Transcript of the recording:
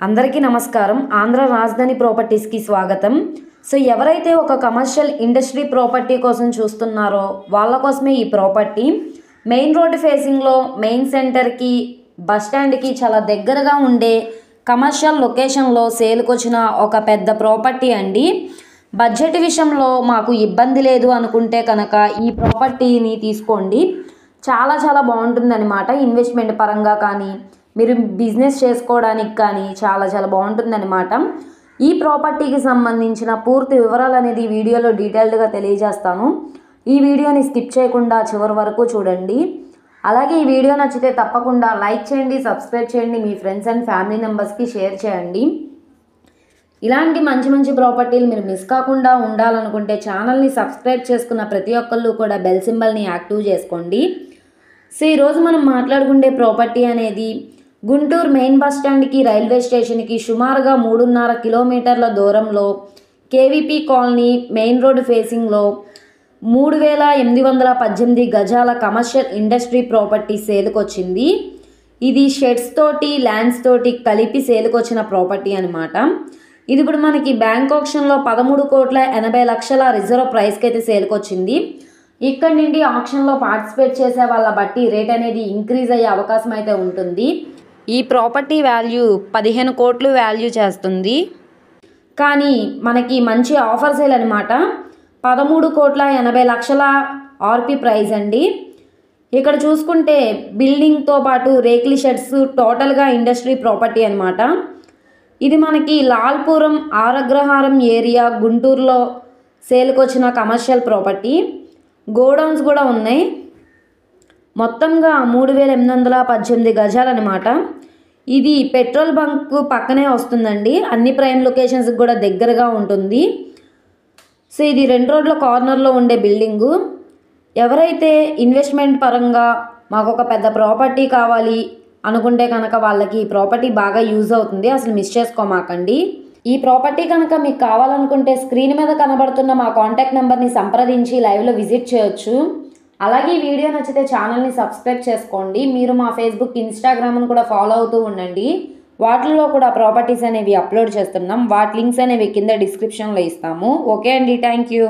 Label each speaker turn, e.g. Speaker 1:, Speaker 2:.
Speaker 1: అందరికీ నమస్కారం. ఆంధ్ర రాజధాని ప్రాపర్టీస్కి స్వాగతం. సో ఎవరైతే ఒక కమర్షియల్ ఇండస్ట్రీ ప్రాపర్టీ కోసం చూస్తున్నారో వాళ్ళ కోసమే ఈ ప్రాపర్టీ. మెయిన్ రోడ్ ఫేసింగ్లో మెయిన్ సెంటర్కి బస్ స్టాండ్కి చాలా దగ్గరగా ఉండే కమర్షియల్ లొకేషన్లో సేల్కి వచ్చిన ఒక పెద్ద ప్రాపర్టీ అండి. బడ్జెట్ విషయంలో మాకు ఇబ్బంది లేదు అనుకుంటే కనుక ఈ ప్రాపర్టీని తీసుకోండి. చాలా బాగుంటుందన్నమాట. ఇన్వెస్ట్మెంట్ పరంగా కానీ మీరు బిజినెస్ చేసుకోవడానికి కానీ చాలా బాగుంటుందన్నమాట. ఈ ప్రాపర్టీకి సంబంధించిన పూర్తి వివరాలు అనేది వీడియోలో డీటెయిల్డ్గా తెలియజేస్తాను. ఈ వీడియోని స్కిప్ చేయకుండా చివరి వరకు చూడండి. అలాగే ఈ వీడియో నచ్చితే తప్పకుండా లైక్ చేయండి, సబ్స్క్రైబ్ చేయండి, మీ ఫ్రెండ్స్ అండ్ ఫ్యామిలీ మెంబర్స్కి షేర్ చేయండి. ఇలాంటి మంచి ప్రాపర్టీలు మీరు మిస్ కాకుండా ఉండాలనుకుంటే ఛానల్ని సబ్స్క్రైబ్ చేసుకున్న ప్రతి ఒక్కళ్ళు కూడా బెల్ సింబల్ని యాక్టివ్ చేసుకోండి. సో ఈరోజు మనం మాట్లాడుకునే ప్రాపర్టీ అనేది గుంటూరు మెయిన్ బస్ స్టాండ్కి రైల్వే స్టేషన్కి సుమారుగా 3.5 కిలోమీటర్ల దూరంలో కేవీపీ కాలనీ మెయిన్ రోడ్ ఫేసింగ్లో 3818 గజాల కమర్షియల్ ఇండస్ట్రీ ప్రాపర్టీ సేల్కి వచ్చింది. ఇది షెడ్స్ తోటి ల్యాండ్స్ తోటి కలిపి సేల్కి వచ్చిన ప్రాపర్టీ అనమాట. ఇది ఇప్పుడు మనకి బ్యాంక్ ఆప్షన్లో 13,80,00,000 రిజర్వ్ ప్రైస్కి అయితే సేల్కి వచ్చింది. ఇక్కడ నుండి ఆప్షన్లో పార్టిసిపేట్ చేసే వాళ్ళ బట్టి రేట్ అనేది ఇంక్రీజ్ అయ్యే అవకాశం అయితే ఉంటుంది. ఈ ప్రాపర్టీ వాల్యూ 15 కోట్లు వాల్యూ చేస్తుంది. కానీ మనకి మంచి ఆఫర్ సేల్ అనమాట. 13,80,00,000 ఆర్పీ ప్రైస్ అండి. ఇక్కడ చూసుకుంటే బిల్డింగ్తో పాటు రేకుల షెడ్స్ టోటల్గా ఇండస్ట్రీ ప్రాపర్టీ అనమాట. ఇది మనకి లాల్పురం ఆరగ్రహారం ఏరియా గుంటూరులో సేల్కి వచ్చిన కమర్షియల్ ప్రాపర్టీ. గోడౌన్స్ కూడా ఉన్నాయి. మొత్తంగా 3818 గజాలు అనమాట. ఇది పెట్రోల్ బంక్ పక్కనే వస్తుందండి. అన్ని ప్రైమ్ లొకేషన్స్కి కూడా దగ్గరగా ఉంటుంది. సో ఇది 2 రోడ్ల కార్నర్లో ఉండే బిల్డింగు. ఎవరైతే ఇన్వెస్ట్మెంట్ పరంగా మాకు ఒక పెద్ద ప్రాపర్టీ కావాలి అనుకుంటే కనుక వాళ్ళకి ఈ ప్రాపర్టీ బాగా యూజ్ అవుతుంది. అసలు మిస్ చేసుకోమాకండి. ఈ ప్రాపర్టీ కనుక మీకు కావాలనుకుంటే స్క్రీన్ మీద కనబడుతున్న మా కాంటాక్ట్ నెంబర్ని సంప్రదించి లైవ్లో విజిట్ చేయొచ్చు. అలాగే ఈ వీడియో నచ్చితే ఛానల్ని సబ్స్క్రైబ్ చేసుకోండి. మీరు మా ఫేస్బుక్, ఇన్స్టాగ్రామ్ను కూడా ఫాలో అవుతూ ఉండండి. వాటిలో కూడా ప్రాపర్టీస్ అనేవి అప్లోడ్ చేస్తున్నాం. వాటి లింక్స్ అనేవి కింద డిస్క్రిప్షన్లో ఇస్తాము. ఓకే అండి, థ్యాంక్ యూ.